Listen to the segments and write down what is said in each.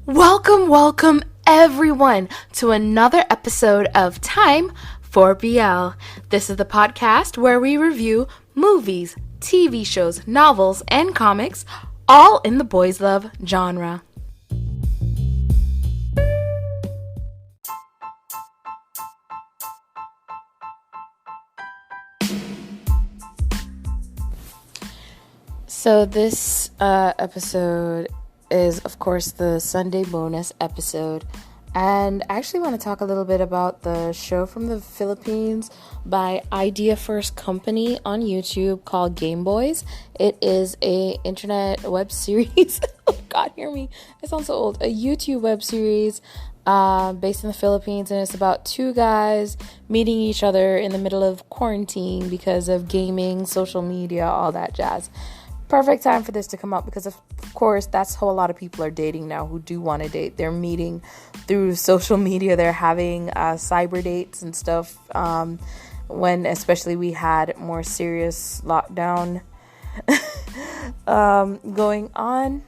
Welcome everyone to another episode of Time for BL. This is the podcast where we review movies, TV shows, novels, and comics, all in the boys love genre. So this episode is, of course, the Sunday bonus episode. And I actually want to talk a little bit about the show from the Philippines by Idea First Company on YouTube called Gameboys. It is a internet web series. Oh God, hear me. I sound so old. A YouTube web series based in the Philippines, and it's about two guys meeting each other in the middle of quarantine because of gaming, social media, all that jazz. Perfect time for this to come up because, of course, that's how a lot of people are dating now who do want to date. They're meeting through social media. They're having cyber dates and stuff when especially we had more serious lockdown going on.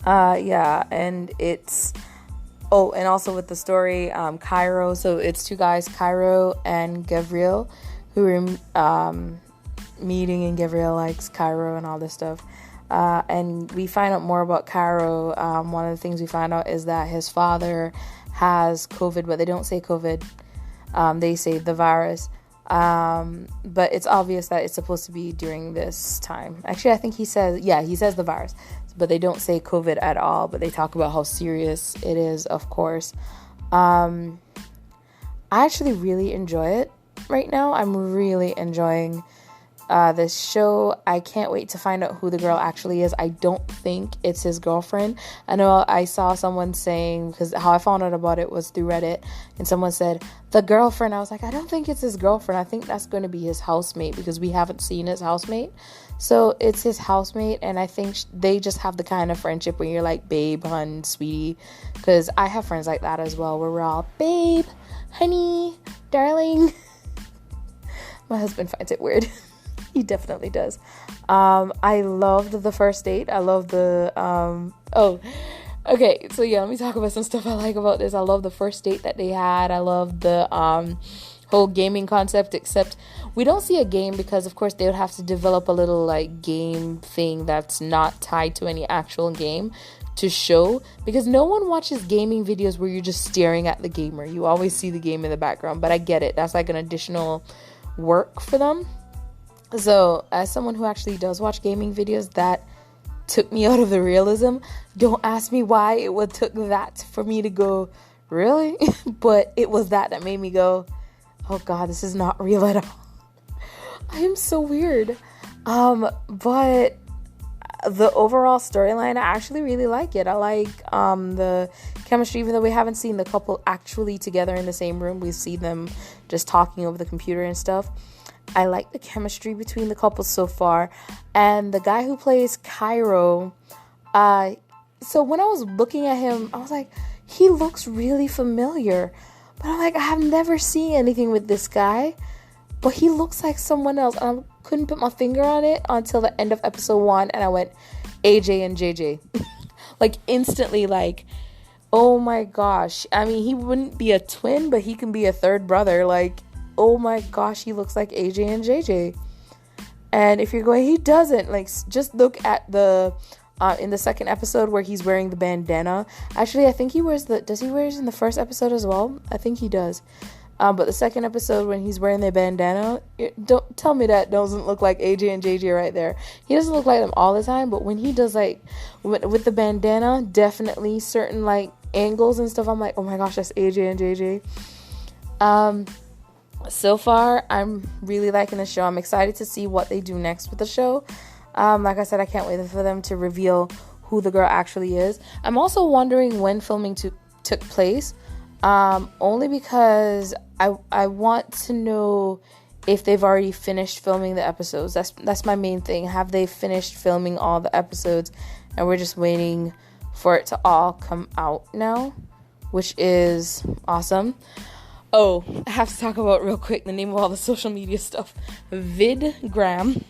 And it's... Oh, and also with the story, Cairo. So it's two guys, Cairo and Gabriel, who are... meeting, and Gabriel likes Cairo and all this stuff, and we find out more about Cairo. One of the things we find out is that his father has COVID, but they don't say COVID, they say the virus, but it's obvious that it's supposed to be during this time. Actually, I think he says the virus, but they don't say COVID at all, but they talk about how serious it is, of course. I actually really enjoy it right now. I'm really enjoying this show. I can't wait to find out who the girl actually is. I don't think it's his girlfriend. I know I saw someone saying, because how I found out about it was through Reddit, and someone said the girlfriend. I was like, I don't think it's his girlfriend. I think that's going to be his housemate, because we haven't seen his housemate. So it's his housemate, and I think they just have the kind of friendship where you're like, babe, hun, sweetie, because I have friends like that as well, where we're all babe, honey, darling. My husband finds it weird. He definitely does. I loved the first date. I love the... Okay, so yeah, let me talk about some stuff I like about this. I love the first date that they had. I love the whole gaming concept, except we don't see a game because, of course, they would have to develop a little, like, game thing that's not tied to any actual game to show, because no one watches gaming videos where you're just staring at the gamer. You always see the game in the background, but I get it. That's like an additional work for them. So, as someone who actually does watch gaming videos, that took me out of the realism. Don't ask me why it would took that for me to go, really? But it was that made me go, oh God, this is not real at all. I am so weird. But the overall storyline, I actually really like it. I like the chemistry, even though we haven't seen the couple actually together in the same room. We see them just talking over the computer and stuff. I like the chemistry between the couples so far. And the guy who plays Cairo, so when I was looking at him, I was like, he looks really familiar. But I'm like, I have never seen anything with this guy. But he looks like someone else. And I couldn't put my finger on it until the end of episode 1. And I went, AJ and JJ. Like, instantly, like, oh my gosh. I mean, he wouldn't be a twin, but he can be a third brother. Like, oh my gosh, he looks like AJ and JJ. And if you're going, he doesn't, like, just look at the in the second episode where he's wearing the bandana. Actually, I think he wears does he wear it in the first episode as well? I think he does. But the second episode when he's wearing the bandana, don't tell me that doesn't look like AJ and JJ right there. He doesn't look like them all the time, but when he does, like, with the bandana, definitely certain, like, angles and stuff, I'm like, oh my gosh, that's AJ and JJ. So far, I'm really liking the show. I'm excited to see what they do next with the show. Like I said, I can't wait for them to reveal who the girl actually is. I'm also wondering when filming took place, only because I want to know if they've already finished filming the episodes. That's my main thing. Have they finished filming all the episodes, and we're just waiting for it to all come out now, which is awesome. Oh, I have to talk about real quick the name of all the social media stuff. VidGram,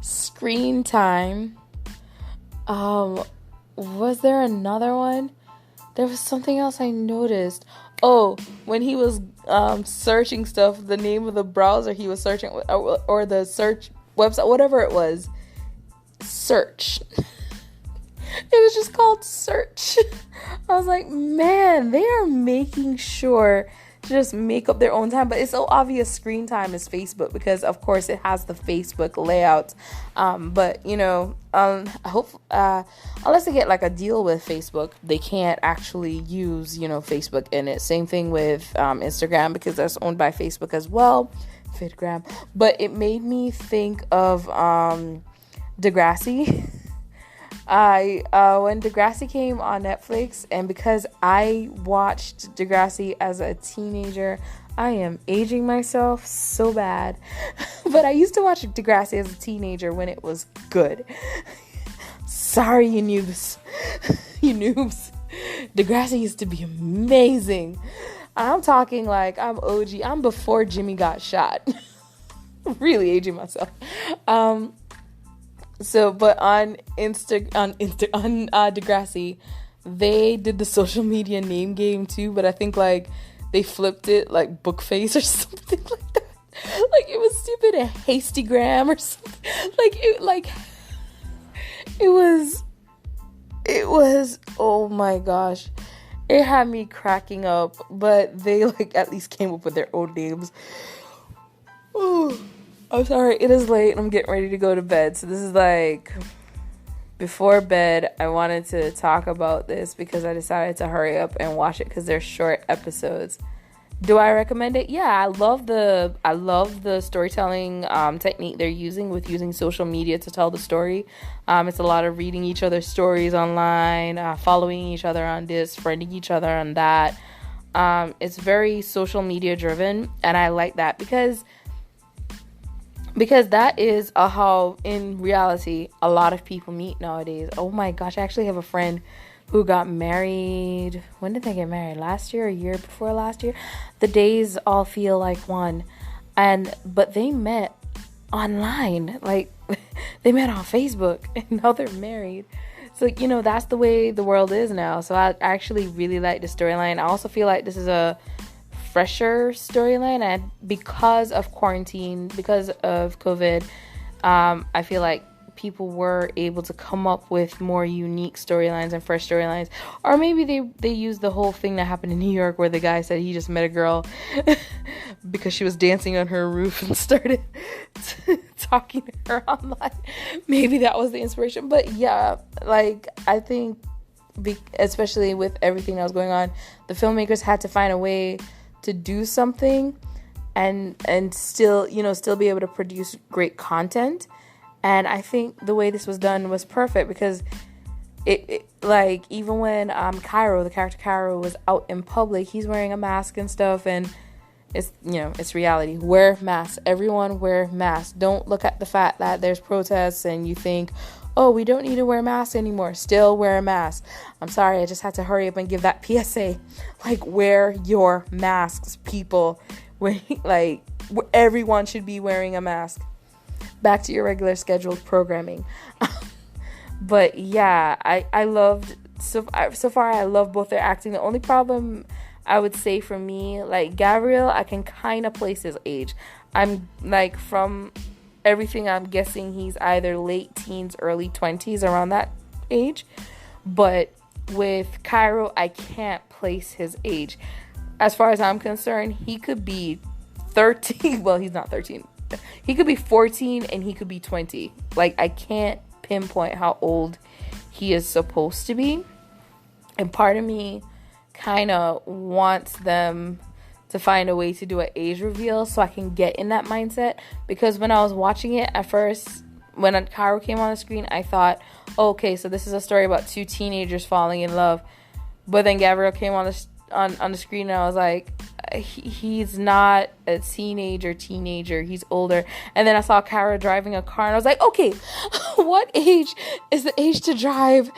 Screen Time, was there another one? There was something else I noticed. Oh, when he was searching stuff, the name of the browser he was searching, or the search website, whatever it was, Search. It was just called Search. I was like, man, they are making sure to just make up their own time. But it's so obvious screen time is Facebook, because of course it has the Facebook layout. But I hope unless they get like a deal with Facebook, they can't actually use Facebook in it. Same thing with Instagram, because that's owned by Facebook as well. Fitgram. But it made me think of Degrassi. When Degrassi came on Netflix, and because I watched Degrassi as a teenager, I am aging myself so bad. But I used to watch Degrassi as a teenager when it was good. Sorry, you noobs. You noobs. Degrassi used to be amazing. I'm talking like I'm OG. I'm before Jimmy got shot. Really aging myself. But on Degrassi, they did the social media name game too, but I think like they flipped it like Bookface or something like that. Like it was stupid, a Hastygram or something. It was oh my gosh. It had me cracking up, but they like at least came up with their own names. Ooh. I'm sorry, it is late and I'm getting ready to go to bed. So this is like before bed. I wanted to talk about this because I decided to hurry up and watch it because they're short episodes. Do I recommend it? Yeah, I love the storytelling technique they're using social media to tell the story. It's a lot of reading each other's stories online, following each other on this, friending each other on that. It's very social media driven, and I like that because that is how in reality a lot of people meet nowadays. Oh my gosh, I actually have a friend who got married. When did they get married? Last year or year before last year? The days all feel like one. But they met online. Like they met on Facebook and now they're married. So, that's the way the world is now. So I actually really like the storyline. I also feel like this is a fresher storyline, and because of quarantine, because of COVID, I feel like people were able to come up with more unique storylines and fresh storylines. Or maybe they used the whole thing that happened in New York where the guy said he just met a girl because she was dancing on her roof and started talking to her online. Maybe that was the inspiration. But yeah, like I think especially with everything that was going on, the filmmakers had to find a way to do something and still be able to produce great content. And I think the way this was done was perfect because it like even when Cairo, the character Cairo, was out in public, he's wearing a mask and stuff, and it's reality. Wear masks. Everyone wear masks. Don't look at the fact that there's protests and you think, oh, we don't need to wear masks anymore. Still wear a mask. I'm sorry, I just had to hurry up and give that PSA. Like, wear your masks, people. Everyone should be wearing a mask. Back to your regular scheduled programming. But yeah, I loved so far. I love both their acting. The only problem I would say for me, like Gabriel, I can kind of place his age. I'm like from everything I'm guessing he's either late teens, early 20s, around that age. But with Cairo, I can't place his age. As far as I'm concerned, he could be 13. Well, he's not 13. He could be 14 and he could be 20. Like, I can't pinpoint how old he is supposed to be. And part of me kind of wants them to find a way to do an age reveal so I can get in that mindset. Because when I was watching it at first, when Cairo came on the screen, I thought, oh, okay, so this is a story about two teenagers falling in love. But then Gabriel came on the screen and I was like, he's not a teenager, he's older. And then I saw Cairo driving a car and I was like, okay, what age is the age to drive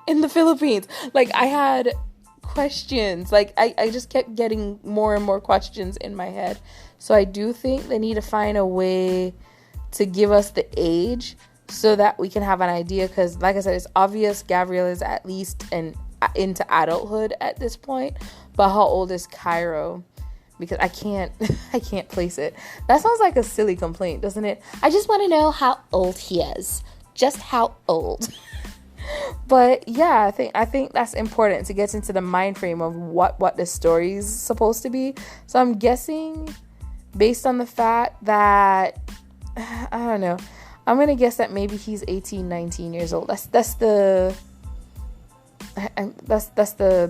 in the Philippines? Like, I had questions. Like, I just kept getting more and more questions in my head. So I do think they need to find a way to give us the age so that we can have an idea, because like I said, it's obvious Gabrielle is at least into adulthood at this point. But how old is Cairo? Because I can't place it. That sounds like a silly complaint, doesn't it? I just want to know how old he is. Just how old. But yeah, I think that's important to get into the mind frame of what the story is supposed to be. So I'm guessing, based on the fact that, I don't know, I'm gonna guess that maybe he's 18, 19 years old. That's the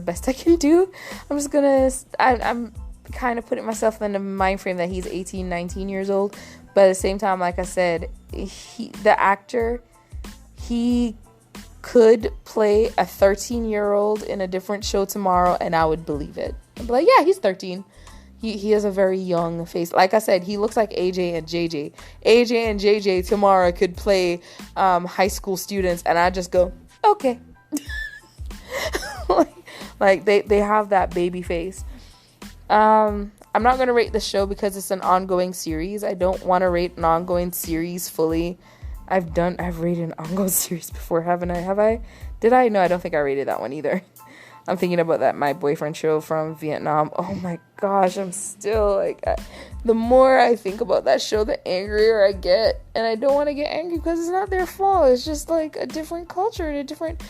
best I can do. I'm kind of putting myself in the mind frame that he's 18, 19 years old. But at the same time, like I said, the actor, he could play a 13-year-old in a different show tomorrow, and I would believe it. I'd be like, yeah, he's 13. He has a very young face. Like I said, he looks like AJ and JJ. AJ and JJ tomorrow could play high school students, and I just go, okay. like they have that baby face. I'm not gonna rate the show because it's an ongoing series. I don't want to rate an ongoing series fully. I've rated an ongoing series before, haven't I? Did I? No, I don't think I rated that one either. I'm thinking about that My Boyfriend show from Vietnam. Oh my gosh, I'm still like, the more I think about that show, the angrier I get. And I don't want to get angry because it's not their fault. It's just like a different culture and a different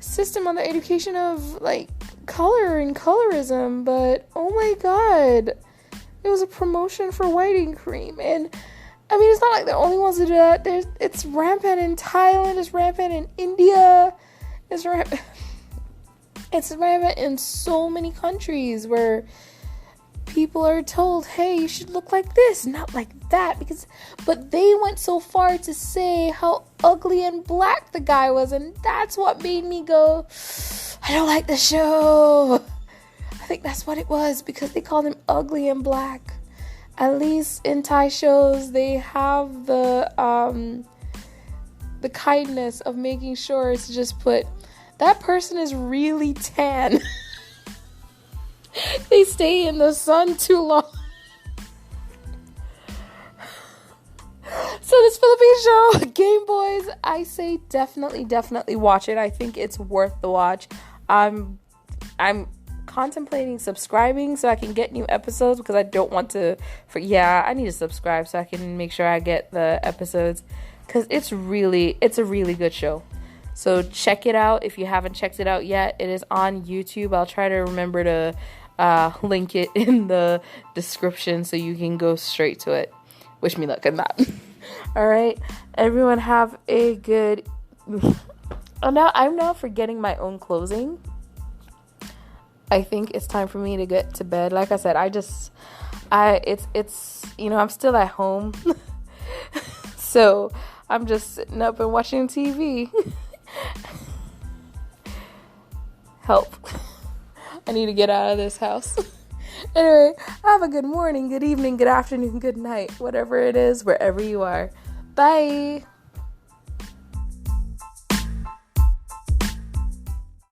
system on the education of like color and colorism. But oh my god, it was a promotion for whitening cream. And I mean, it's not like they're the only ones to do that. It's rampant in Thailand. It's rampant in India. It's rampant in so many countries where people are told, hey, you should look like this, not like that. But they went so far to say how ugly and black the guy was. And that's what made me go, I don't like the show. I think that's what it was, because they called him ugly and black. At least in Thai shows, they have the kindness of making sure to just put, that person is really tan. They stay in the sun too long. So this Philippine show, Gameboys, I say definitely watch it. I think it's worth the watch. I'm contemplating subscribing so I can get new episodes, because I don't want to I need to subscribe so I can make sure I get the episodes, because it's a really good show. So check it out if you haven't checked it out yet. It is on YouTube. I'll try to remember to link it in the description so you can go straight to it. Wish me luck in that. All right, everyone have a good I'm now forgetting my own closing. I think it's time for me to get to bed. Like I said, it's I'm still at home. So I'm just sitting up and watching TV. Help. I need to get out of this house. Anyway, have a good morning, good evening, good afternoon, good night, whatever it is, wherever you are. Bye.